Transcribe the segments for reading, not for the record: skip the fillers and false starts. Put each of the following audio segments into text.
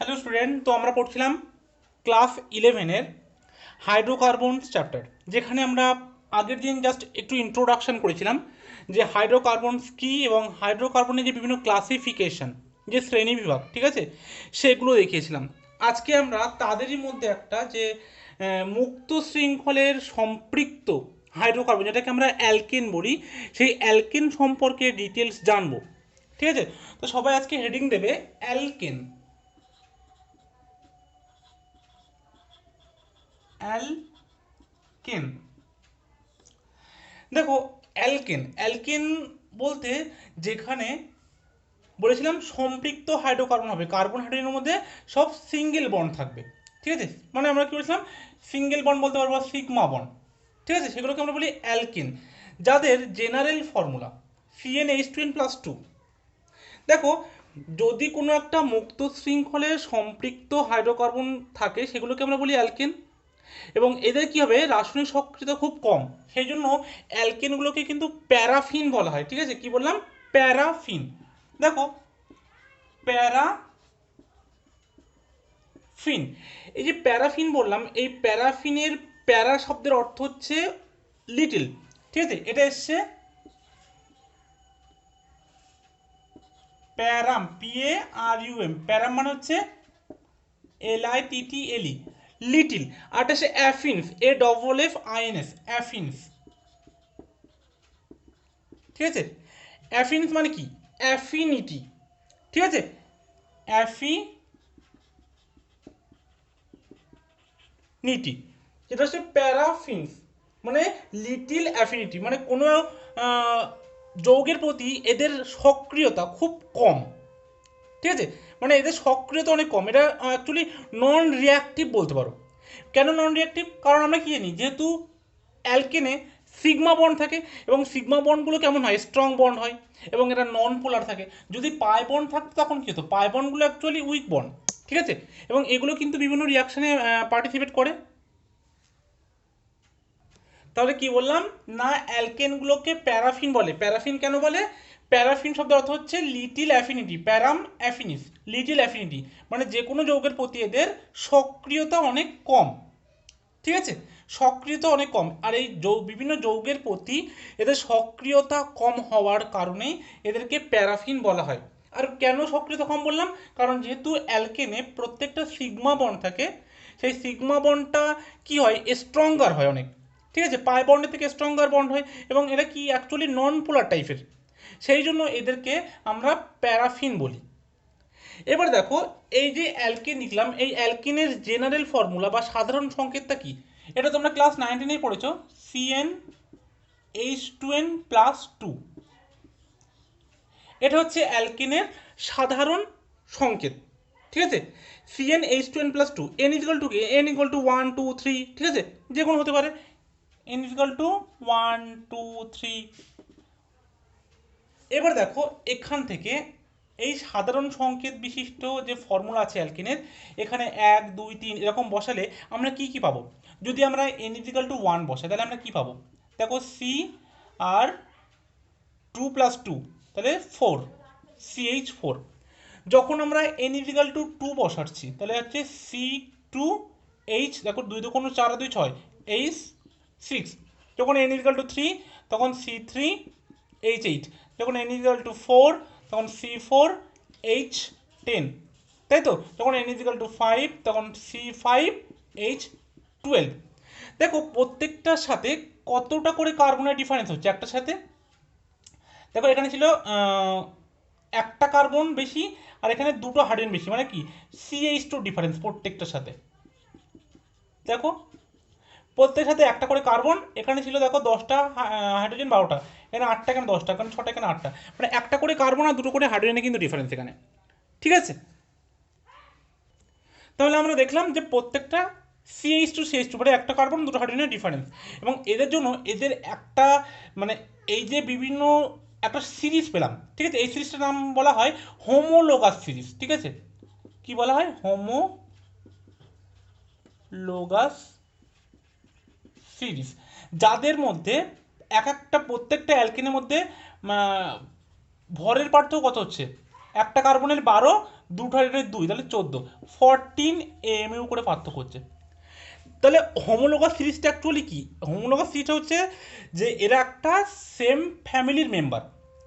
Hello student, তো আমরা পড়ছিলাম ক্লাস 11-এর হাইড্রোকার্বনস চ্যাপ্টার, যেখানে আমরা আগের দিন জাস্ট একটু ইন্ট্রোডাকশন করেছিলাম যে হাইড্রোকার্বনস কী এবং হাইড্রোকার্বনের যে বিভিন্ন ক্লাসিফিকেশন, যে শ্রেণী বিভাগ, ঠিক আছে, সেগুলো দেখিয়েছিলাম। আজকে আমরা তাদেরই মধ্যে একটা যে মুক্ত শৃঙ্খলের সম্পৃক্ত হাইড্রোকার্বন, যেটাকে আমরা অ্যালকেন বলি, সেই অ্যালকেন সম্পর্কে ডিটেলস জানবো। ঠিক আছে, তো সবাই আজকে হেডিং দেবে অ্যালকেন। অ্যালকেন, দেখো, অ্যালকেন অ্যালকেন বলতে যেখানে বলেছিলাম সম্পৃক্ত হাইড্রোকার্বন হবে, কার্বন হাইড্রোজেনের মধ্যে সব সিঙ্গেল বন্ড থাকবে। ঠিক আছে, মানে আমরা কি বলেছিলাম, সিঙ্গেল বন্ড বলতে পারবো, সিগমা বন্ড। ঠিক আছে, সেগুলোকে আমরা বলি অ্যালকেন, যাদের জেনারেল ফর্মুলা CnH2n+2। দেখো, যদি কোনো একটা মুক্ত শৃঙ্খলে সম্পৃক্ত হাইড্রোকার্বন থাকে, সেগুলোকে আমরা বলি অ্যালকেন, এবং এদের কি হবে, রাসায়নিক সক্রিয়তা খুব কম, সেই জন্য অ্যালকেনগুলোকে কিন্তু প্যারাফিন বলা হয়। ঠিক আছে, কি বললাম, প্যারাফিন। দেখো, প্যারাফিন, এই যে প্যারাফিন বললাম, এই প্যারাফিনের প্যারা শব্দের অর্থ হচ্ছে লিটল। ঠিক আছে, এটা এসছে প্যারাম, PARUM, প্যারাম মানে হচ্ছে LITTLE, লিটিল। আর এটা হচ্ছে অ্যাফিনস, AFFINS, অ্যাফিনস। ঠিক আছে, অ্যাফিনস মানে কি, অ্যাফিনিটি। ঠিক আছে, অ্যাফিনিটি, যেটা হচ্ছে প্যারাফিনস, মানে লিটিল অ্যাফিনিটি, মানে কোনো যৌগের প্রতি এদের সক্রিয়তা খুব কম। ঠিক আছে, মানে এদের সক্রিয়তা অনেক কম, এটা অ্যাকচুয়ালি নন রিয়াক্টিভ বলতে পারো। কেন নন রিয়াক্টিভ, কারণ আমরা কি জানি, যেহেতু অ্যালকেনে সিগমা বন্ড থাকে, এবং সিগমা বন্ডগুলো কেমন হয়, স্ট্রং বন্ড হয়, এবং এটা নন পোলার থাকে। যদি পাই বন্ড থাকতো তখন কী হতো, পাই বন্ডগুলো অ্যাকচুয়ালি উইক বন্ড। ঠিক আছে, এবং এগুলো কিন্তু বিভিন্ন রিয়াকশানে পার্টিসিপেট করে। তাহলে কি বললাম না, অ্যালকেনগুলোকে প্যারাফিন বলে। প্যারাফিন কেন বলে, প্যারাফিন শব্দের অর্থ হচ্ছে little affinity, প্যারাম affinis, little affinity, মানে যে কোনো যৌগের প্রতি এদের সক্রিয়তা অনেক কম। ঠিক আছে, সক্রিয়তা অনেক কম, আর এই বিভিন্ন যৌগের প্রতি এদের সক্রিয়তা কম হওয়ার কারণেই এদেরকে প্যারাফিন বলা হয়। আর কেন সক্রিয়তা কম বললাম, কারণ যেহেতু অ্যালকেনে প্রত্যেকটা সিগমা বন্ড থাকে, সেই সিগমা বন্ডটা কি হয়, স্ট্রঙ্গার হয় অনেক। ঠিক আছে, পাই বন্ডের থেকে স্ট্রঙ্গার বন্ড হয়, এবং এরা কি অ্যাকচুয়ালি নন পোলার টাইপের, সেই জন্য এদেরকে আমরা প্যারাফিন বলি। এবার দেখো, এই যে অ্যালকেন লিখলাম, এই অ্যালকেনের জেনারেল ফর্মুলা বা সাধারণ সংকেতটা কি, এটা তোমরা ক্লাস 19-এ পড়েছো, CnH2n+2। এটা হচ্ছে অ্যালকেনের সাধারণ সংকেত। ঠিক আছে, CnH2n+2, n ইকুয়াল টু কি, n ইকুয়াল টু 1 2 3, ঠিক আছে, যে কোনো হতে পারে, n ইকুয়াল টু 1 2 3। এবার দেখো, এখান থেকে এই সাধারণ সংকেত বিশিষ্ট যে ফর্মুলা আছে অ্যালকিনের, এখানে 1 2 3 এরকম বসালে আমরা কি কি পাবো, যদি আমরা n=1 বসাই তাহলে আমরা কি পাবো, দেখো, Cr2+2, তাহলে 4, CH4। যখন আমরা n=2 বসাচ্ছি তাহলে হচ্ছে C2H, দেখো 2 2 4 2 6, H6। যখন n=3 তখন C3H8, যখন n=4 তখন C4H10, তাই তো, যখন n=5 তখন C5H12। দেখো, প্রত্যেকটার সাথে কতটা করে কার্বনের ডিফারেন্স হচ্ছে একটার সাথে। দেখো, এখানে ছিল একটা কার্বন বেশি, আর এখানে দুটো হাইড্রোজেন বেশি, মানে কি, CH2 ডিফারেন্স প্রত্যেকটার সাথে। দেখো, প্রত্যেকের সাথে একটা করে কার্বন, এখানে ছিল দেখো 10টা হাইড্রোজেন, 12টা, এখানে 8টা, এখানে 10টা, এখানে 6টা, এখানে 8টা, মানে একটা করে কার্বন আর দুটো করে হাইড্রোজেনে কিন্তু ডিফারেন্স এখানে। ঠিক আছে, তাহলে আমরা দেখলাম যে প্রত্যেকটা CH2 মানে একটা কার্বন দুটো হাইড্রোজেনের ডিফারেন্স, এবং এদের জন্য এদের একটা, মানে এই যে বিভিন্ন একটা সিরিজ পেলাম। ঠিক আছে, এই সিরিজটার নাম বলা হয় হোমোলোগাস সিরিজ। ঠিক আছে, কি বলা হয়, হোমোলোগাস সিরিজ, যাদের মধ্যে একটা প্রত্যেকটা অ্যালকেনের মধ্যে ভরের পার্থক্য কত হচ্ছে, একটা কার্বনের 12, 2 আর 2 তাহলে 14, 14 AMU করে পার্থক্য হচ্ছে। তাহলে হোমোলোগাস সিরিজটা অ্যাকচুয়ালি কি? হোমোলোগাস সিরিজটা হচ্ছে যে এরা একটা সেম ফ্যামিলির মেম্বার,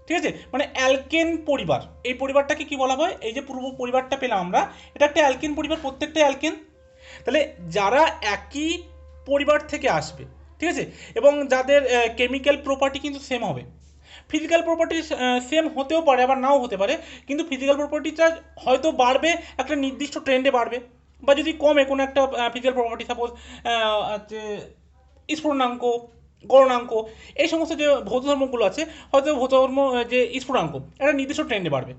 ঠিক আছে? মানে অ্যালকেন পরিবার। এই পরিবারটাকে কি বলা হয়? এই যে পূর্ব পরিবারটা পেলাম আমরা, এটা একটা অ্যালকেন পরিবার, প্রত্যেকটা অ্যালকেন। তাহলে যারা একই পরিবার থেকে আসবে, ঠিক আছে, এবং যাদের কেমিক্যাল প্রপার্টি কিন্তু সেম হবে। ফিজিক্যাল প্রপার্টি সেম হতেও পারে, আবার নাও হতে পারে, কিন্তু ফিজিক্যাল প্রপার্টিটা হয়তো বাড়বে, একটা নির্দিষ্ট ট্রেন্ডে বাড়বে, বা যদি কমে কোনো একটা ফিজিক্যাল প্রপার্টি, সাপোজ হচ্ছে স্ফুটনাঙ্ক, গলনাঙ্ক, এই সমস্ত যে ভৌত ধর্মগুলো আছে, হয়তো ভৌত ধর্ম যে স্ফুটনাঙ্ক একটা নির্দিষ্ট ট্রেন্ডে বাড়বে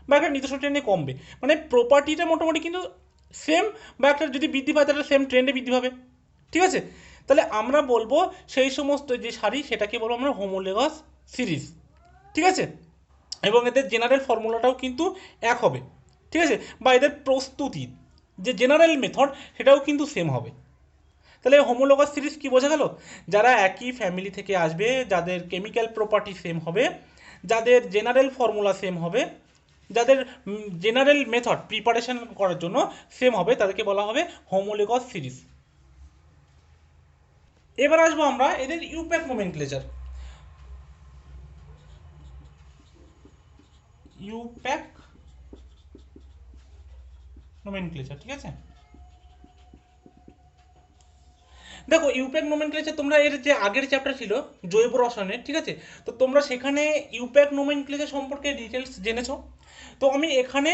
বা একটা নির্দিষ্ট ট্রেন্ডে কমবে। মানে প্রপার্টিটা মোটামুটি কিন্তু সেম, বা একটা যদি বৃদ্ধি পায় তাহলে সেম ট্রেন্ডে বৃদ্ধি পাবে, ঠিক আছে? তাহলে আমরা বলবো সেই সমস্ত যে সারি সেটাকে বলবো আমরা হোমোলোগাস সিরিজ, ঠিক আছে? এবং এদের জেনারেল ফর্মুলাটাও কিন্তু এক হবে, ঠিক আছে? বা এদের প্রস্তুতির যে জেনারেল মেথড সেটাও কিন্তু সেম হবে। তাহলে হোমোলোগাস সিরিজ কি বোঝা গেল? যারা একই ফ্যামিলি থেকে আসবে, যাদের কেমিক্যাল প্রপার্টি সেম হবে, যাদের জেনারেল ফর্মুলা সেম হবে, যাদের জেনারেল মেথড প্রিপারেশন করার জন্য সেম হবে, তাদেরকে বলা হবে হোমোলোগাস সিরিজ। এবার আসবো আমরা এদের ইউপ্যাক নোমেনক্লেচার। ইউপ্যাক নোমেনক্লেচার, ঠিক আছে? দেখো, ইউপ্যাক নোমেনক্লেচার তোমরা এর যে আগের চ্যাপ্টার ছিল জৈব রসায়নের, ঠিক আছে, তো তোমরা সেখানে ইউপ্যাক নোমেনক্লেচার সম্পর্কে ডিটেলস জেনেছো। তো আমি এখানে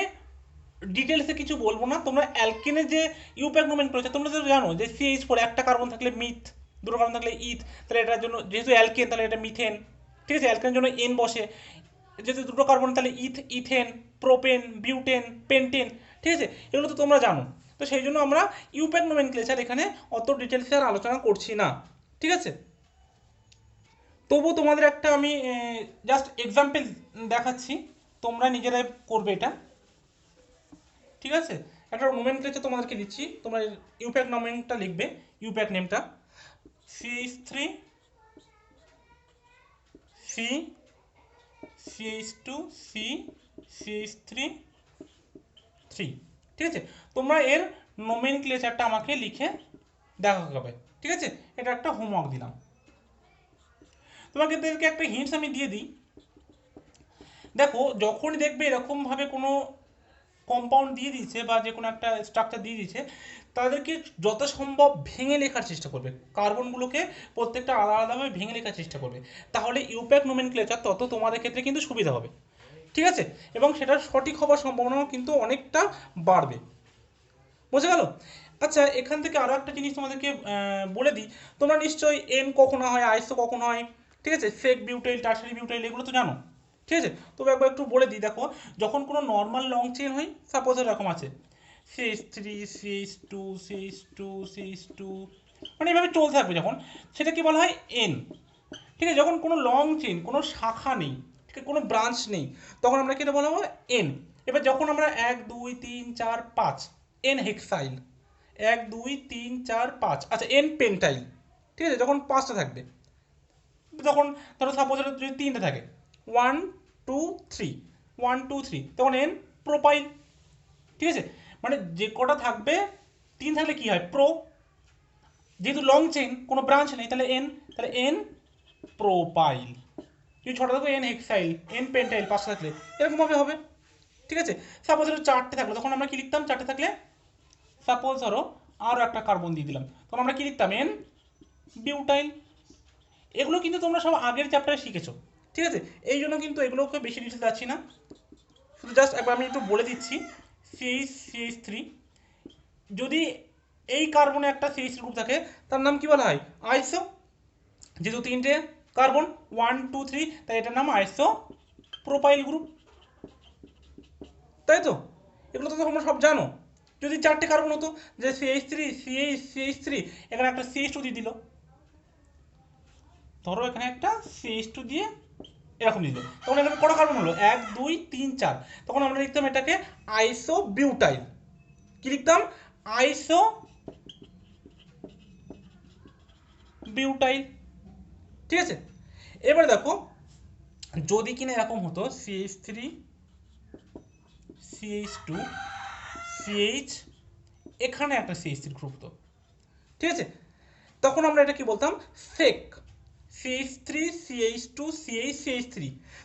ডিটেলসে কিছু বলবো না। তোমরা অ্যালকেনের যে ইউপ্যাক নোমেনক্লেচার তোমরা তো জানো যে CH4 একটা কার্বন থাকলে মিথ, দুটো কার্বন থাকলে ইথ, তাহলে এটার জন্য যেহেতু অ্যালকেন তাহলে এটা মিথেন, ঠিক আছে? অ্যালকেনের জন্য এন বসে, যেহেতু দুটো কার্বন তাহলে ইথ, ইথেন, প্রোপেন, বিউটেন, পেন্টেন, ঠিক আছে? এগুলো তো তোমরা জানো। তো সেই জন্য আমরা ইউপ্যাক নোমেনক্লেচার এখানে অত ডিটেলসে আর আলোচনা করছি না, ঠিক আছে? তবু তোমাদের একটা আমি জাস্ট এক্সাম্পল দেখাচ্ছি, তোমরা নিজেরাই করবে এটা, ঠিক আছে? একটা নোমেনক্লেচার তোমাদেরকে দিচ্ছি, তোমরা ইউপ্যাক নোমেনটা লিখবে, ইউপ্যাক নেমটা CH3 C CH2 C CH3 3, ঠিক আছে? তোমরা এর নোমেনক্লেচারটা আমাকে লিখে দেখা হবে, ঠিক আছে? এটা একটা হোমওয়ার্ক দিলাম তোমাকে। এদেরকে একটা হিন্টস আমি দিয়ে দিই। দেখো, যখনই দেখবে এরকমভাবে কোনো কম্পাউন্ড দিয়ে দিয়েছে বা যে কোনো একটা স্ট্রাকচার দিয়ে দিয়েছে, তাদেরকে যত সম্ভব ভেঙে লেখার চেষ্টা করবে, কার্বনগুলোকে প্রত্যেকটা আলাদা আলাদাভাবে ভেঙে লেখার চেষ্টা করবে। তাহলে ইউপ্যাক নোমেনক্লেচার তত তোমাদের ক্ষেত্রে কিন্তু সুবিধা হবে, ঠিক আছে? এবং সেটার সঠিক হওয়ার সম্ভাবনাও কিন্তু অনেকটা বাড়বে। বোঝা গেল? আচ্ছা, এখান থেকে আরও একটা জিনিস তোমাদেরকে বলে দিই। তোমরা নিশ্চয়ই এন কখন হয়, আইসো কখন হয়, ঠিক আছে? সেক বিউটাইল, টার্সারি বিউটাইল, এগুলো তো জানো, ঠিক আছে? তবে একবার একটু বলে দিই। দেখো, যখন কোনো নর্মাল লং চেন হয়, সাপোজ এরকম আছে CH3 CH2 CH2 CH2, মানে এভাবে চলতে থাকবে যখন, সেটাকে বলা হয় এন, ঠিক আছে? যখন কোনো লং চেন, কোনো শাখা নেই, ঠিক আছে, কোনো ব্রাঞ্চ নেই, তখন আমরা কি বলা হয় এন। এবার যখন আমরা 1 2 3 4 5 এন হেক্সাইল, 1 2 3 4 5, আচ্ছা এন পেন্টাইল, ঠিক আছে, যখন 5টা থাকবে, তখন ধরো সাপোজ যদি 3টে থাকে, 1 2 3, 1 2 3, তখন এন প্রোপাইল, ঠিক আছে? মানে যে কটা থাকবে, 3 থাকলে কি হয় প্রো, যেহেতু লং চেইন কোনো ব্রাঞ্চ নেই তাহলে এন, তাহলে এন প্রোপাইল। যদি ছটা থাকবে এন হেক্সাইল, এন পেন্টাইল, 5টা থাকলে এরকমভাবে হবে, ঠিক আছে? সাপোজ ধরো 4টে থাকলো, তখন আমরা কি লিখতাম? 4টে থাকলে সাপোজ ধরো আরও একটা কার্বন দিয়ে দিলাম, তখন আমরা কি লিখতাম? N butyl. এগুলো কিন্তু তোমরা সব আগের চ্যাপ্টারে শিখেছো, ঠিক আছে? এই জন্য কিন্তু এগুলোকে বেশি ডিটেলস যাচ্ছি না, শুধু জাস্ট একবার আমি একটু বলে দিচ্ছি। CH3, যদি এই কার্বনে একটা CH গ্রুপ থাকে, তার নাম কি বলা হয়? আইসো। যেহেতু 3টে কার্বন, 1 2 3, তাই এটার নাম আইসো প্রোপাইল গ্রুপ, তাই তো? এগুলো তো তোমরা সব জানো। যদি 4টে কার্বন হতো, যে CH3 এখানে একটা CH2 দিয়ে দিল, ধরো এখানে একটা CH2 দিয়ে এরকম দিল, তখন এখানে কটা কার্বন হলো? 1 2 3 4, তখন আমরা লিখতাম এটাকে আইসো বিউটাইল। কি লিখতাম? আইসো বিউটাইল, ঠিক আছে? এবার দেখো, যদি কিনা এরকম হতো CH3 CH2 CH, এখানে একটা CH3 গ্রুপ, তো ঠিক আছে, তখন আমরা এটা কি বলতাম, সেক CH3 CH2 CH CH3,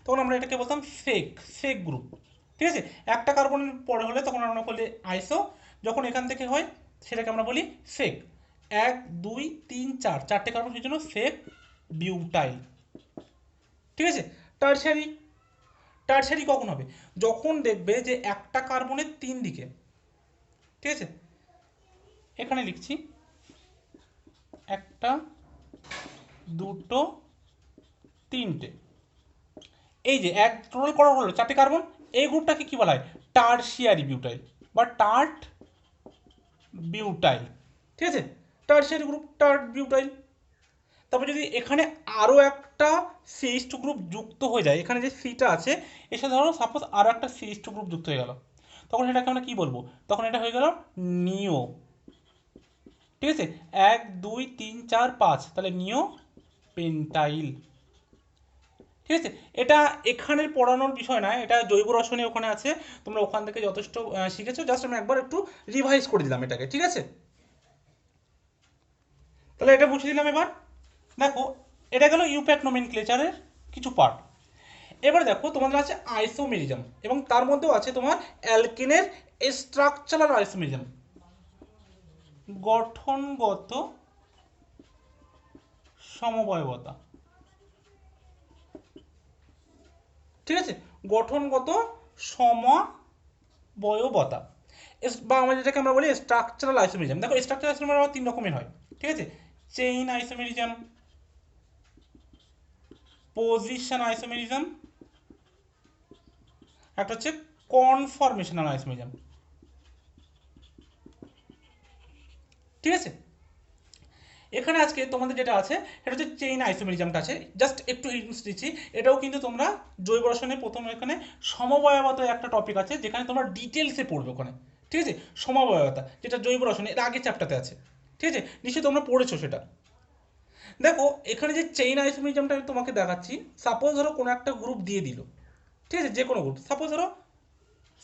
তখন আমরা এটাকে বলতাম সেক সেক গ্রুপ, ঠিক আছে। একটা কার্বনের পরে হলে তখন আমরা বলি আইসো, যখন এখান থেকে হয় সেটাকে আমরা বলি সেক। 1 2 3 4, চারটে কার্বন, সেই জন্য সেক বিউটাইল, ঠিক আছে। টারশারি, টারশারি কখন হবে, যখন দেখবে যে একটা কার্বনের 3 দিকে, ঠিক আছে, এখানে লিখছি একটা দুটো তিনটে, এই যে এক টোটাল করা হলো 4টে কার্বন, এই গ্রুপটাকে কি বলা হয়, টারশিয়ারি বিউটাইল বা টার্ট বিউটাইল, ঠিক আছে, টারশিয়ারি গ্রুপ টার্ট বিউটাইল। তারপর যদি এখানে আরও একটা CH2 গ্রুপ যুক্ত হয়ে যায়, এখানে যে সিটা আছে এর সাথে ধরো সাপোজ আরও একটা CH2 গ্রুপ যুক্ত হয়ে গেল, তখন এটাকে আমরা কি বলবো, তখন এটা হয়ে গেল নিও, ঠিক আছে, 1 2 3 4 5, তাহলে নিও পেন্টাইল, ঠিক আছে। এটা এখানের পড়ানোর বিষয় না, এটা জৈব রসায়নে ওখানে আছে, তোমরা ওখান থেকে যথেষ্ট শিখেছো, জাস্ট আমি একবার একটু রিভাইজ করে দিলাম এটাকে, ঠিক আছে। তাহলে এটা বুঝে দিলাম। এবার দেখো, এটা গেল ইউপ্যাক নোমেনক্লেচারের কিছু পার্ট। এবার দেখো তোমাদের আছে আইসোমেরিজম, এবং তার মধ্যেও আছে তোমার অ্যালকেনের স্ট্রাকচারাল আইসোমেরিজম, গঠনগত সমবয়বতা, ঠিক আছে, গঠনগত সমবয়বতা, বা আমরা যেটাকে আমরা বলি স্ট্রাকচারাল আইসোমেরিজম। দেখো স্ট্রাকচারাল আইসোমেরিজম আবার 3 রকমের হয়, ঠিক আছে, চেইন আইসোমেরিজম, পজিশন আইসোমেরিজম, একটা হচ্ছে কনফরমেশনাল আইসোমেরিজম, ঠিক আছে। এখানে আজকে তোমাদের যেটা আছে সেটা হচ্ছে চেইন আইসোমেরিজমটা আছে, জাস্ট একটু হিন্টস দিচ্ছি, এটাও কিন্তু তোমরা জৈব রসায়নে প্রথম এখানে সমবয়বতা একটা টপিক আছে, যেখানে তোমরা ডিটেলসে পড়বে ওখানে, ঠিক আছে, সমবয়বতা, যেটা জৈব রসায়নে এর আগের চ্যাপ্টারতে আছে, ঠিক আছে, নিশ্চয়ই তোমরা পড়েছো সেটা। দেখো এখানে যে চেইন আইসোমেরিজমটা আমি তোমাকে দেখাচ্ছি, সাপোজ ধরো কোনো একটা গ্রুপ দিয়ে দিল, ঠিক আছে, যে কোনো গ্রুপ, সাপোজ ধরো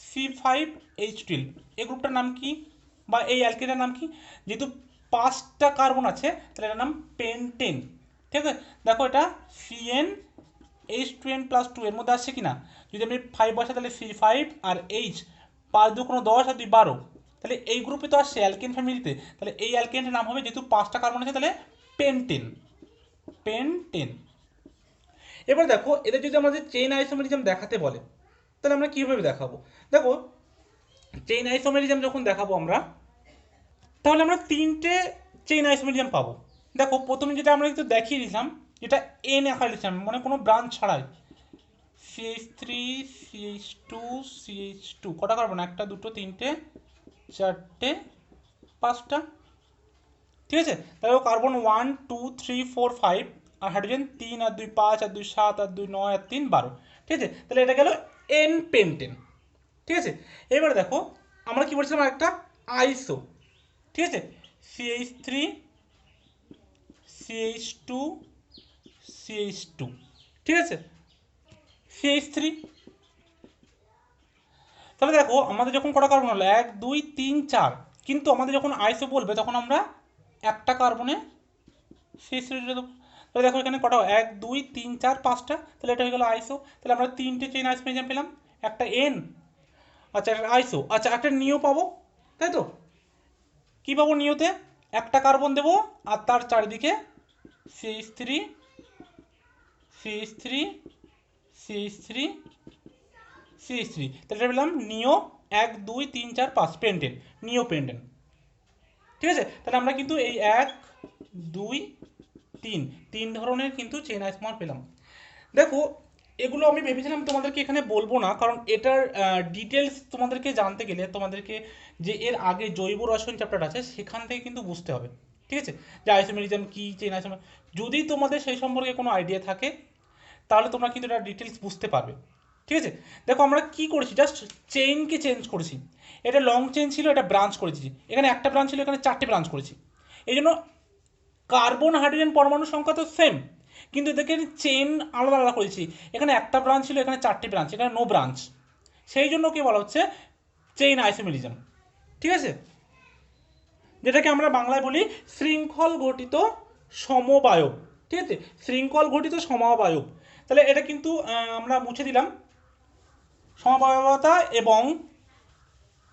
C5H12, এই গ্রুপটার নাম কি, বা এই অ্যালকেনের নাম কি, যেহেতু 5টা কার্বন আছে তাহলে এটার নাম পেন্টেন, ঠিক আছে। দেখো এটা CnH2n+2 এর মধ্যে আসছে কি না, যদি আমি 5 বসাই তাহলে C5 আর H, 5 2 কোনো 10 আর 2 12, তাহলে এই গ্রুপে তো আসছে অ্যালকেন ফ্যামিলিতে, তাহলে এই অ্যালকেনের নাম হবে, যেহেতু 5টা কার্বন আছে তাহলে পেন্টেন, পেন্টেন। এবার দেখো এদের যদি আমাদের চেইন আইসোমেরিজম দেখাতে বলে তাহলে আমরা কীভাবে দেখাবো, দেখো চেইন আইসোমেরিজম যখন দেখাবো আমরা, তাহলে আমরা 3টে চেইন আইসোমেরিজম পাবো। দেখো প্রথমে যেটা আমরা কিন্তু দেখিয়ে দিলাম, যেটা এন আকারে লিখলাম, মানে কোনো ব্রাঞ্চ ছাড়াই, CH3 CH2 CH2, কটা কার্বন, একটা দুটো তিনটে চারটে পাঁচটা, ঠিক আছে, তাহলে কার্বন 1 2 3 4 5, আর হাইড্রোজেন 3 আর 2 5 আর 2 7 আর 2 9 আর 3 12, ঠিক আছে, তাহলে এটা গেল এন পেন্টেন, ঠিক আছে। এবার দেখো আমরা কি বলছিলাম, একটা আইসো, ঠিক আছে, CH3 CH2 CH2, ঠিক আছে, CH3, তাহলে দেখো আমাদের যখন কটা কার্বন হলো 1 2 3 4, কিন্তু আমাদের যখন আইসো বলবে তখন আমরা একটা কার্বনে CH3 দেবো, তাহলে দেখো এখানে কটা 1 2 3 4 5টা, তাহলে এটা হয়ে গেল আইসো, তাহলে আমরা 3টে চেইন আইসোমেরিজম পেলাম, একটা এন, আচ্ছা একটা আইসো, আচ্ছা একটা নিও পাবো, তাই তো, কি পাবো নিওতে, একটা কার্বন দেবো আর তার চারিদিকে CH3 CH3 CH3 CH3, তাহলে এটা পেলাম নিও 1 2 3 4 5 পেন্টেন, নিও পেন্টেন, ঠিক আছে। তাহলে আমরা কিন্তু এই 1 2 3 তিন ধরনের কিন্তু চেইন আইসোমার পেলাম। দেখো এগুলো আমি ভেবেছিলাম তোমাদেরকে এখানে বলবো না, কারণ এটার ডিটেলস তোমাদেরকে জানতে গেলে তোমাদেরকে যে এর আগে জৈব রসায়ন চ্যাপ্টার আছে সেখান থেকে কিন্তু বুঝতে হবে, ঠিক আছে, যে আইসোমেরিজম কি, চেইন আইসোমার, যদি তোমাদের সেই সম্পর্কে কোনো আইডিয়া থাকে তাহলে তোমরা কিন্তু এটা ডিটেলস বুঝতে পারবে, ঠিক আছে। দেখো আমরা কি করেছি, জাস্ট চেইনকে চেঞ্জ করেছি, এটা লং চেইন ছিল, এটা ব্রাঞ্চ করেছি, এখানে একটা ব্রাঞ্চ ছিল, এখানে 4টে ব্রাঞ্চ করেছি, এই জন্য কার্বন হাইড্রোজেন পরমাণু সংখ্যা তো সেম, কিন্তু এদেরকে চেইন আলাদা আলাদা করেছি, এখানে একটা ব্রাঞ্চ ছিল, এখানে 4টে ব্রাঞ্চ, এখানে নো ব্রাঞ্চ, সেই জন্য কি বলা হচ্ছে চেইন আইসোমেরিজম, ঠিক আছে, যেটাকে আমরা বাংলায় বলি শৃঙ্খল ঘটিত সমবায়ব, ঠিক আছে, শৃঙ্খল ঘটিত সমবায়ব। তাহলে এটা কিন্তু আমরা মুছে দিলাম সমবায়বতা। এবং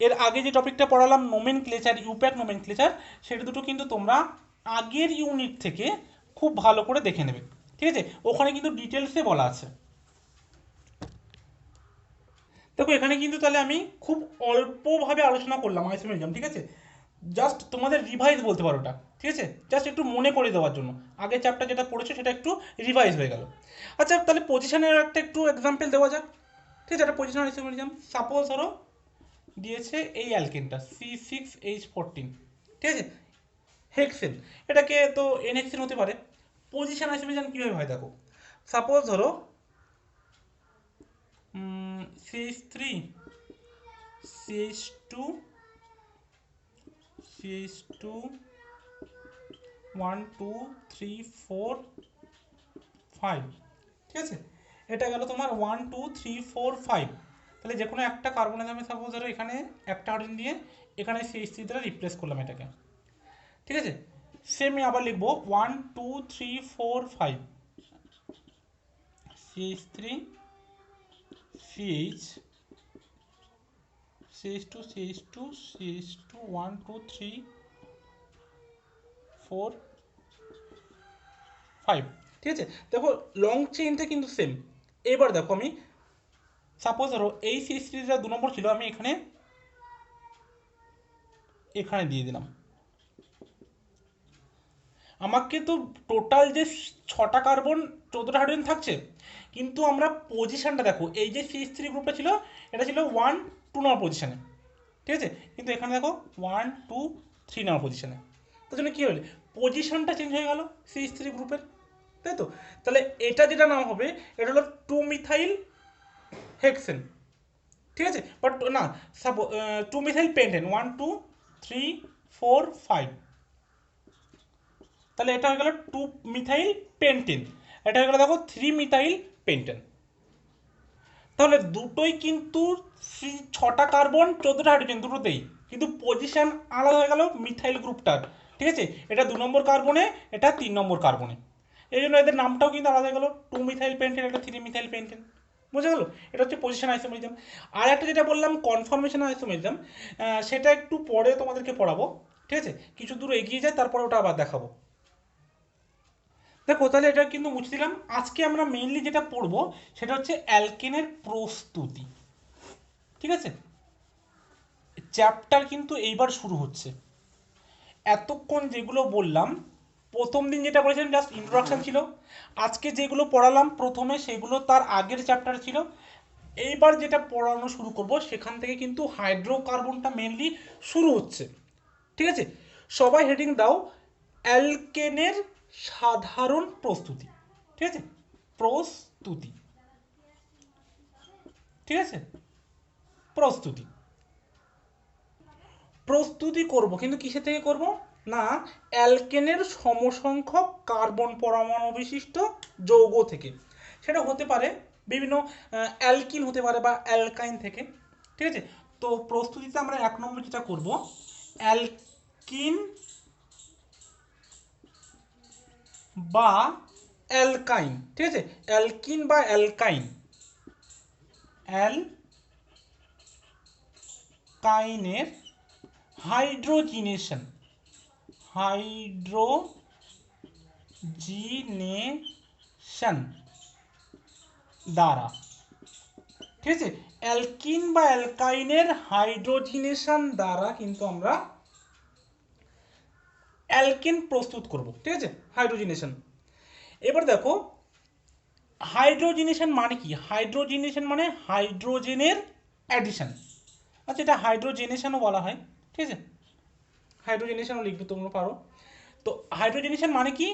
এর আগে যে টপিকটা পড়ালাম নোমেনক্লেচার, ইউপ্যাক নোমেনক্লেচার, সেটা দুটো কিন্তু তোমরা আগের ইউনিট থেকে খুব ভালো করে দেখে নেবে, ঠিক আছে, ওখানে কিন্তু ডিটেলসে বলা আছে। দেখো এখানে কিন্তু তাহলে আমি খুব অল্পভাবে আলোচনা করলাম আইসোমেরিজম, ঠিক আছে, জাস্ট তোমাদের রিভাইজ বলতে পারো ওটা, ঠিক আছে, জাস্ট একটু মনে করে দেওয়ার জন্য, আগের চ্যাপ্টার যেটা পড়েছো সেটা একটু রিভাইজ হয়ে গেল। আচ্ছা তাহলে পজিশনের একটা একটু এক্সাম্পল দেওয়া যাক, ঠিক আছে, একটা পজিশন আইসোমেরিজম সাপোজ ধরো দিয়েছে এই অ্যালকেনটা C6H14, ঠিক আছে, হেক্সেন, এটাকে তো এনহেক্সেন হতে পারে। পজিশন আইসোমেরিজম কীভাবে হয় দেখো, সাপোজ ধরো CH3 CH2 CH2 1 2 3 4 5, ঠিক আছে, এটা গেল তোমার 1 2 3 4 5। তাহলে যে কোনো একটা কার্বনের দামে সাপোজ ধরো এখানে একটা হাইড্রোজেন দিয়ে এখানে CH3 দ্বারা রিপ্লেস করলাম এটাকে, ঠিক আছে, সেম আবার লিখবো 1 2 3 4 5 CH3 CH CH2 CH2 CH2 1 2 3 4 5, ঠিক আছে, দেখো লং চেইনটা কিন্তু সেম। এবার দেখো আমি সাপোজ ধরো এই CH3 যা 2 নম্বর ছিল আমি এখানে এখানে দিয়ে দিলাম, আমাকে তো টোটাল যে 6টা কার্বন 14টা হাইড্রোজেন থাকছে, কিন্তু আমরা পজিশনটা দেখো এই যে CH3 গ্রুপটা ছিল এটা ছিল 1 2 নম্বর পজিশনে, ঠিক আছে, কিন্তু এখানে দেখো 1 2 3 নম্বর পজিশনে, তার জন্য কী হলো পজিশনটা চেঞ্জ হয়ে গেল CH3 গ্রুপের, তাই তো। তাহলে এটা যেটা নাম হবে এটা হলো 2 মিথাইল হেক্সেন, ঠিক আছে, বাট না সাপোজ 2 মিথাইল পেন্টেন 1 2 3 4 5, তাহলে এটা হয়ে গেল 2 মিথাইল পেন্টেন, এটা হয়ে গেল দেখো 3 মিথাইল পেন্টেন। তাহলে দুটোই কিন্তু 6টা কার্বন 14টা হাইড্রোজেন দুটোতেই, কিন্তু পজিশন আলাদা হয়ে গেল মিথাইল গ্রুপটার, ঠিক আছে, এটা 2 নম্বর কার্বনে এটা 3 নম্বর কার্বনে, এই জন্য এদের নামটাও কিন্তু আলাদা হয়ে গেল, 2 মিথাইল পেন্টেন এটা 3 মিথাইল পেন্টেন, বুঝে গেল, এটা হচ্ছে পজিশন আইসোমেরিজম। আর একটা যেটা বললাম কনফর্মেশন আইসোমেরিজম, সেটা একটু পরে তোমাদেরকে পড়াবো, ঠিক আছে, কিছু দূর এগিয়ে যায় তারপরে ওটা আবার দেখাবো। দেখো তাহলে এটা কিন্তু মুছে দিলাম। আজকে আমরা মেইনলি যেটা পড়বো সেটা হচ্ছে অ্যালকেনের প্রস্তুতি, ঠিক আছে, চ্যাপ্টার কিন্তু এইবার শুরু হচ্ছে। এতক্ষণ যেগুলো বললাম প্রথম দিন যেটা বলেছিলাম জাস্ট ইন্ট্রোডাকশন ছিল, আজকে যেগুলো পড়ালাম প্রথমে সেগুলো তার আগের চ্যাপ্টার ছিল। এইবার যেটা পড়ানো শুরু করব সেখান থেকে কিন্তু হাইড্রোকার্বনটা মেনলি শুরু হচ্ছে, ঠিক আছে, সবাই হেডিং দাও অ্যালকেনের সাধারণ প্রস্তুতি, ঠিক আছে, প্রস্তুতি, ঠিক আছে, প্রস্তুতি প্রস্তুতি করব, কিন্তু কিসের থেকে করব না অ্যালকেনের সমসংখ্যক কার্বন পরমাণু বিশিষ্ট যৌগ থেকে, সেটা হতে পারে বিভিন্ন অ্যালকিন হতে পারে বা অ্যালকাইন থেকে, ঠিক আছে। তো প্রস্তুতিতে আমরা 1 নম্বর যেটা করব অ্যালকিন বা অ্যালকাইন, ঠিক আছে, অ্যালকিন বা অ্যালকাইন, অ্যালকাইনের হাইড্রোজিনেশন, হাইড্রোজিনেশন দ্বারা, ঠিক আছে, অ্যালকিন বা অ্যালকাইনের হাইড্রোজিনেশন দ্বারা কিন্তু আমরা অ্যালকেন প্রস্তুত করব, ঠিক আছে, হাইড্রোজিনেশন। এবার দেখো হাইড্রোজিনেশন মানে কি, হাইড্রোজিনেশন মানে হাইড্রোজেনের অ্যাডিশন, আচ্ছা এটা হাইড্রোজেনেশনও বলা হয়, ঠিক আছে, হাইড্রোজেনেশনও লিখতে তোমরা পারো। তো হাইড্রোজেনেশন মানে কি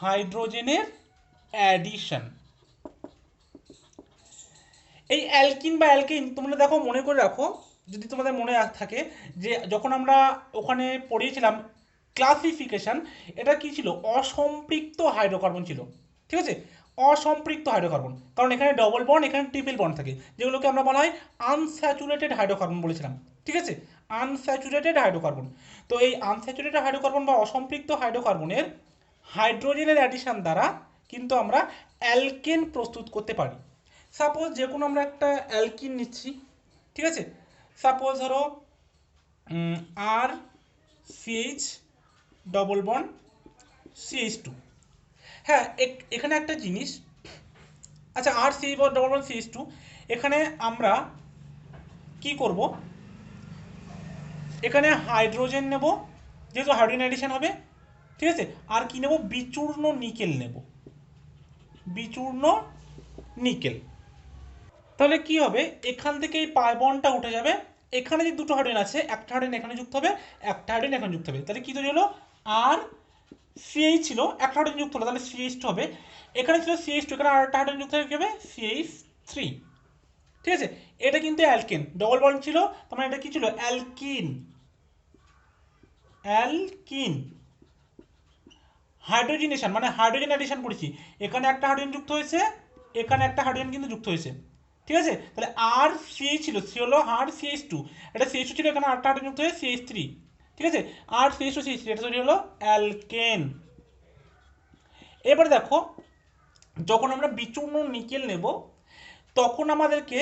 হাইড্রোজেনের অ্যাডিশন। এই অ্যালকিন বা অ্যালকিন তোমরা দেখো মনে করে রাখো, যদি তোমাদের মনে থাকে যে যখন আমরা ওখানে পড়িয়েছিলাম ক্লাসিফিকেশন, এটা কি ছিল অসম্পৃক্ত হাইড্রোকার্বন ছিল, ঠিক আছে, অসম্পৃক্ত হাইড্রোকার্বন, কারণ এখানে ডবল বন্ড, এখানে ট্রিপল বন্ড থাকে, যেগুলোকে আমরা বলা হয় আনস্যাচুরেটেড হাইড্রোকার্বন বলেছিলাম। ঠিক আছে, আনস্যাচুরেটেড হাইড্রোকার্বন। তো এই আনস্যাচুরেটেড হাইড্রোকার্বন বা অসম্পৃক্ত হাইড্রোকার্বনের হাইড্রোজেনের অ্যাডিশন দ্বারা কিন্তু আমরা অ্যালকেন প্রস্তুত করতে পারি। সাপোজ যে কোনো আমরা একটা অ্যালকিন নিচ্ছি, ঠিক আছে, সাপোজ ধরো আর CH double bond CH two. হ্যাঁ, এখানে একটা জিনিস, আচ্ছা আর CH double bond CH two, এখানে আমরা কি করব, এখানে হাইড্রোজেন নেব, যেহেতু হাইড্রোজেন অ্যাডিশন হবে, ঠিক আছে, আর কি নেব, বিচূর্ণ নিকেল নেব, বিচূর্ণ নিকেল। তাহলে কি হবে, এখান থেকে এই পাই বন্ডটা উঠে যাবে, এখানে যে দুটো হাইড্রোজেন আছে, একটা হাইড্রোজেন এখানে যুক্ত হবে, একটা হাইড্রোজেন এখানে যুক্ত হবে, তাহলে কি তৈরি হলো, আর সিএইচ ছিল, একটা হাইড্রোজেন যুক্ত হলো, তাহলে সিএইচ টু হবে, এখানে ছিল সিএইচ টু, এখানে আরেকটা হাইড্রোজেন যুক্ত হয়ে কি হবে, সিএইচ থ্রি। ঠিক আছে, এটা কিন্তু অ্যালকেন, ডবল বন্ড ছিল, তার মানে এটা কি ছিল, অ্যালকিন, অ্যালকিন। হাইড্রোজেনেশন মানে হাইড্রোজেন অ্যাডিশন করেছি, এখানে একটা হাইড্রোজেন যুক্ত হয়েছে, এখানে একটা হাইড্রোজেন কিন্তু যুক্ত হয়েছে। ঠিক আছে, তাহলে আর সিএইচ ছিল, সি হলো আর সিএইচ টু, এটা সিএইচ টু ছিল, এখানে আটটা হাইড্রোজেন যুক্ত হয়ে সিএইচ থ্রি। ঠিক আছে, আর সিএইচ টু সিএইচ থ্রি, এটা তৈরি হলো অ্যালকেন। এবারে দেখো, যখন আমরা বিচূর্ণ নিকেল নেব, তখন আমাদেরকে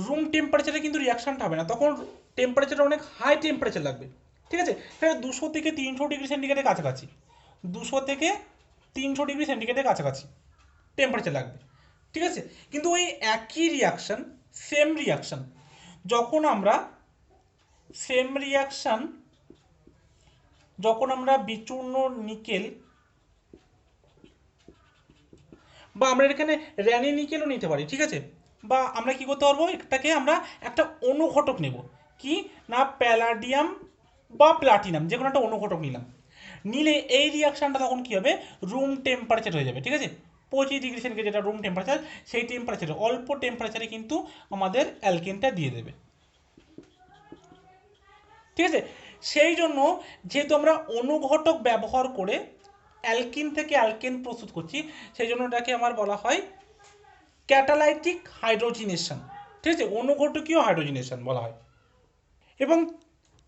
রুম টেম্পারেচারে কিন্তু রিয়াকশানটা হবে না, তখন টেম্পারেচার অনেক হাই টেম্পারেচার লাগবে। ঠিক আছে, সেটা 200 থেকে 300 ডিগ্রি সেন্টিগ্রেডের কাছাকাছি, 200 থেকে 300 ডিগ্রি সেন্টিগ্রেডের কাছাকাছি টেম্পারেচার লাগবে। ঠিক আছে, কিন্তু ওই একই রিয়াকশান, সেম রিয়াকশান, যখন আমরা সেম রিয়াকশান যখন আমরা বিচূর্ণ নিকেল, বা আমরা এখানে র্যানি নিকেলও নিতে পারি, ঠিক আছে, বা আমরা কি করতে পারবো, এটাকে আমরা একটা অনুঘটক নেব, কি না প্যালাডিয়াম বা প্লাটিনাম, যে কোনো একটা অনুঘটক নিলাম, নিলে এই রিয়াকশানটা তখন কি হবে, রুম টেম্পারেচার হয়ে যাবে। ঠিক আছে, 25 ডিগ্রি সেন্টিগ্রেড যেটা রুম টেম্পারেচার, সেই টেম্পারেচারে, অল্প টেম্পারেচারে কিন্তু আমাদের অ্যালকেনটা দিয়ে দেবে। ঠিক আছে, সেই জন্য যেহেতু আমরা অনুঘটক ব্যবহার করে অ্যালকিন থেকে অ্যালকেন প্রস্তুত করছি, সেই জন্য এটাকে আমার বলা হয় ক্যাটালাইটিক হাইড্রোজিনেশন। ঠিক আছে, অনুঘটকীয় হাইড্রোজিনেশন বলা হয়। এবং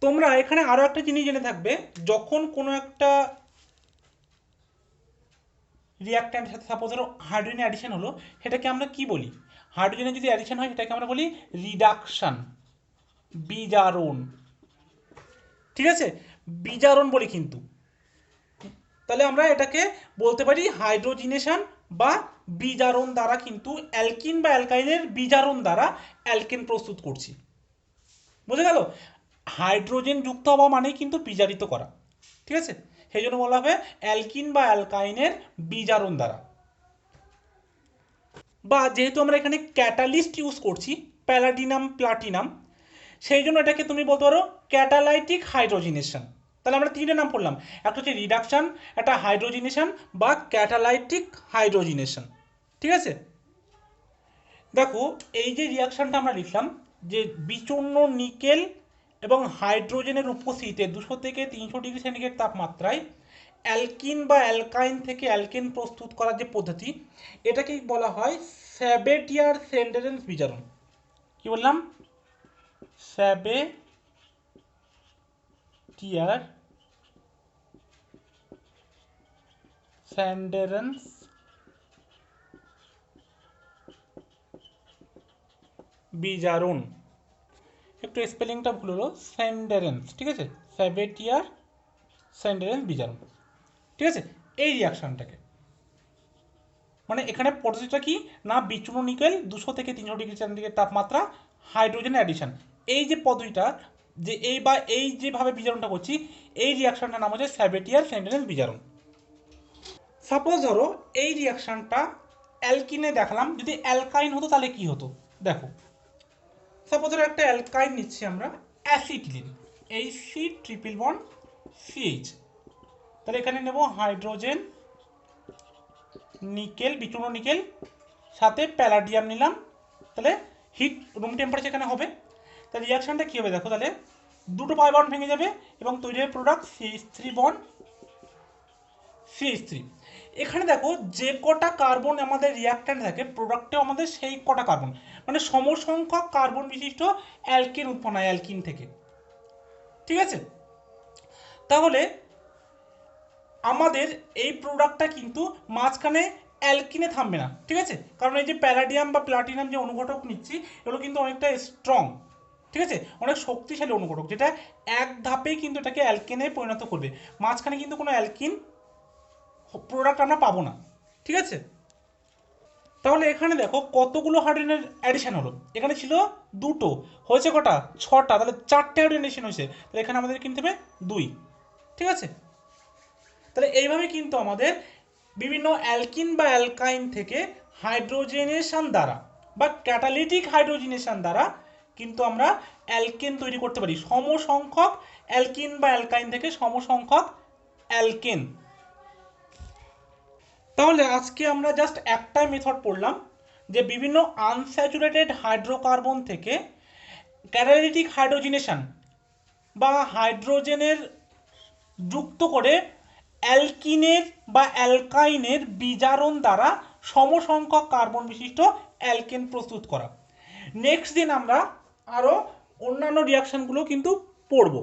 তোমরা এখানে আরও একটা জিনিস জেনে থাকবে, যখন কোনো একটা রিয়াক্ট্যান্টের সাথে সাপোজ ধরো হাইড্রোজেন অ্যাডিশন হলো, সেটাকে আমরা কি বলি, হাইড্রোজেনের যদি অ্যাডিশন হয় সেটাকে আমরা বলি রিডাকশন, বিজারণ। ঠিক আছে, বিজারণ বলি কিন্তু, তাহলে আমরা এটাকে বলতে পারি হাইড্রোজিনেশন বা বিজারণ দ্বারা কিন্তু অ্যালকিন বা অ্যালকাইনের বিজারণ দ্বারা অ্যালকেন প্রস্তুত করছি। বুঝে গেল, হাইড্রোজেন যুক্ত হওয়া মানেই কিন্তু বিজারিত করা। ঠিক আছে, সেই জন্য বলা হবে অ্যালকিন বা অ্যালকাইনের বিজারণ দ্বারা। বা যেহেতু আমরা এখানে ক্যাটালিস্ট ইউজ করছি, প্যালাডিনাম প্লাটিনাম, সেই জন্য এটাকে তুমি বলতে পারো ক্যাটালাইটিক হাইড্রোজিনেশন। তাহলে আমরা তিনটে নাম পড়লাম, একটা হচ্ছে রিডাকশন, একটা হাইড্রোজিনেশন বা ক্যাটালাইটিক হাইড্রোজিনেশন। ঠিক আছে, দেখো এই যে রিয়াকশনটা আমরা লিখলাম, যে বিচূর্ণ নিকেল এবং হাইড্রোজেনের উপস্থিতিতে 200 থেকে 300 ডিগ্রি সেন্টিগ্রেড তাপমাত্রায় অ্যালকিন বা অ্যালকাইন থেকে অ্যালকেন প্রস্তুত করার যে পদ্ধতি, এটাকেই বলা হয় স্যাবেটিয়ার সেন্ডেরেন্স বিজারণ। কি বললাম, স্যাবেটিয়ার স্যান্ডেরেন্স বিজারণ। একটু স্পেলিংটা ভুল হলো, স্যান্ডেরেন্স, ঠিক আছে, স্যাবেটিয়ার স্যান্ডেরেন্স বিজারণ। ঠিক আছে, এই রিয়াকশনটাকে মানে এখানে পদ্ধতিটা কি না, বিচূর্ণ নিকেল 200 থেকে 300 ডিগ্রি সেন্টিগ্রেড তাপমাত্রা, হাইড্রোজেন অ্যাডিশন, এই যে পদ্ধতিটা, যে এই যেভাবে বিজারণটা করছি, এই রিয়াকশনটার নাম হচ্ছে স্যাবেটিয়ার স্যান্ডেরেন্স বিজারণ। সাপোজ ধরো এই রিয়াকশনটা অ্যালকিনে দেখালাম, যদি অ্যালকাইন হতো তাহলে কি হতো দেখো, সাপোজ ধরো একটা অ্যালকাইন নিচ্ছি আমরা, acetylene, HC triple bond CH, তাহলে এখানে নেব হাইড্রোজেন নিকেল, বিচূর্ণ নিকেল, সাথে প্যালাডিয়াম নিলাম, তাহলে হিট রুম টেম্পারেচার এখানে হবে, তাহলে রিয়াকশনটা কী হবে দেখো, তাহলে দুটো পাই বন্ড ভেঙে যাবে এবং তৈরি হবে product CH three bond CH three. এখানে দেখো যে কটা কার্বন আমাদের রিয়াক্ট্যান্ট থাকে প্রোডাক্টেও আমাদের সেই কটা কার্বন, মানে সমসংখ্যক কার্বন বিশিষ্ট অ্যালকেন উৎপন্ন হয় অ্যালকিন থেকে। ঠিক আছে, তাহলে আমাদের এই প্রোডাক্টটা কিন্তু মাঝখানে অ্যালকিনে থামবে না। ঠিক আছে, কারণ এই যে প্যালাডিয়াম বা প্লাটিনাম যে অনুঘটক নিচ্ছি এগুলো কিন্তু অনেকটা স্ট্রং, ঠিক আছে, অনেক শক্তিশালী অনুঘটক, যেটা এক ধাপেই কিন্তু এটাকে অ্যালকেনে পরিণত করবে। মাঝখানে কিন্তু কোনো অ্যালকিন প্রোডাক্ট আমরা পাবো না। ঠিক আছে, তাহলে এখানে দেখো কতগুলো হাইড্রোজেনের অ্যাডিশন হলো। এখানে ছিল দুটো, হয়েছে কটা? ছটা, তাহলে চারটে হাইড্রোজেন অ্যাডিশন হয়েছে, তাহলে এখানে আমাদের কিনতে হবে দুই। ঠিক আছে, তাহলে এইভাবে কিন্তু আমাদের বিভিন্ন অ্যালকিন বা অ্যালকাইন থেকে হাইড্রোজেনেশন দ্বারা বা ক্যাটালিটিক হাইড্রোজেনেশন দ্বারা কিন্তু আমরা অ্যালকেন তৈরি করতে পারি, সমসংখ্যক অ্যালকিন বা অ্যালকাইন থেকে সমসংখ্যক অ্যালকেন। তাহলে আজকে আমরা জাস্ট একটাই মেথড পড়লাম, যে বিভিন্ন আনস্যাচুরেটেড হাইড্রোকার্বন থেকে ক্যাটালিটিক হাইড্রোজেনেশন বা হাইড্রোজেনের যুক্ত করে অ্যালকিনের বা অ্যালকাইনের বিজারণ দ্বারা সমসংখ্যক কার্বন বিশিষ্ট অ্যালকেন প্রস্তুত করা। নেক্সট দিন আমরা আরও অন্যান্য রিয়াকশনগুলো কিন্তু পড়ব।